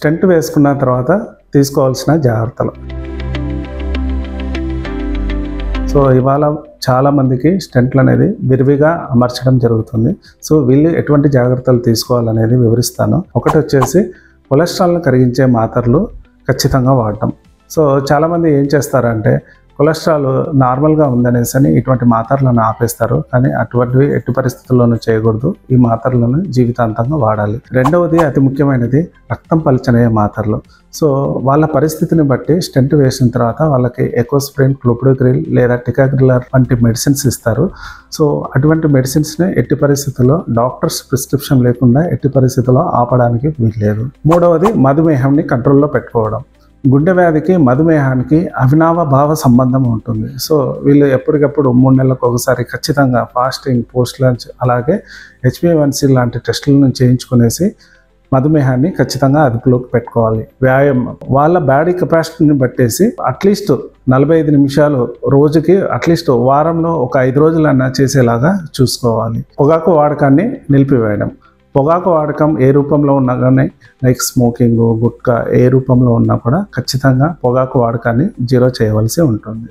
Stent వేసుకున్న తర్వాత తీసుకోవాల్సిన జాగ్రత్తలు. సో ఇవాళ చాలామందికి స్టెంట్లు అనేది విరివిగా అమర్చడం జరుగుతుంది. సో వీళ్ళు ఎటువంటి జాగ్రత్తలు తీసుకోవాలనేది వివరిస్తాను. ఒకటి వచ్చేసి కొలెస్ట్రాల్ని కరిగించే మాత్రలు ఖచ్చితంగా వాడటం. సో చాలామంది ఏం చేస్తారంటే కొలెస్ట్రాల్ నార్మల్గా ఉందనేసి అని ఇటువంటి మాత్రలను ఆపేస్తారు. కానీ అటువంటివి ఎట్టి పరిస్థితుల్లోనూ చేయకూడదు. ఈ మాత్రలను జీవితాంతంగా వాడాలి. రెండవది అతి ముఖ్యమైనది రక్తం పలచనయ్యే మాత్రలు. సో వాళ్ళ పరిస్థితిని బట్టి స్టెంట్ వేసిన తర్వాత వాళ్ళకి ఎకోస్ప్రిన్, క్లోప్రోగ్రిల్ లేదా టికాగ్రిలర్ వంటి మెడిసిన్స్ ఇస్తారు. సో అటువంటి మెడిసిన్స్ని ఎట్టి పరిస్థితుల్లో డాక్టర్స్ ప్రిస్క్రిప్షన్ లేకుండా ఎట్టి పరిస్థితుల్లో ఆపడానికి వీల్లేదు. మూడవది మధుమేహంని కంట్రోల్లో పెట్టుకోవడం. గుండె వ్యాధికి మధుమేహానికి అవినాభావ సంబంధం ఉంటుంది. సో వీళ్ళు ఎప్పటికప్పుడు 3 నెలలకు ఒకసారి ఖచ్చితంగా ఫాస్టింగ్, పోస్ట్ లంచ్ అలాగే HbA1c లాంటి టెస్టులను చేయించుకునేసి మధుమేహాన్ని ఖచ్చితంగా అదుపులోకి పెట్టుకోవాలి. వ్యాయామం వాళ్ళ బాడీ కెపాసిటీని బట్టేసి అట్లీస్ట్ 45 నిమిషాలు రోజుకి అట్లీస్ట్ వారంలో ఒక 5 రోజులన్నా చేసేలాగా చూసుకోవాలి. పొగాకు వాడకాన్ని నిలిపివేయడం. పొగాకు వాడకం ఏ రూపంలో ఉన్నా కానీ లైక్ స్మోకింగ్, గుట్కా ఏ రూపంలో ఉన్నా కూడా ఖచ్చితంగా పొగాకు వాడకాన్ని జీరో చేయవలసి ఉంటుంది.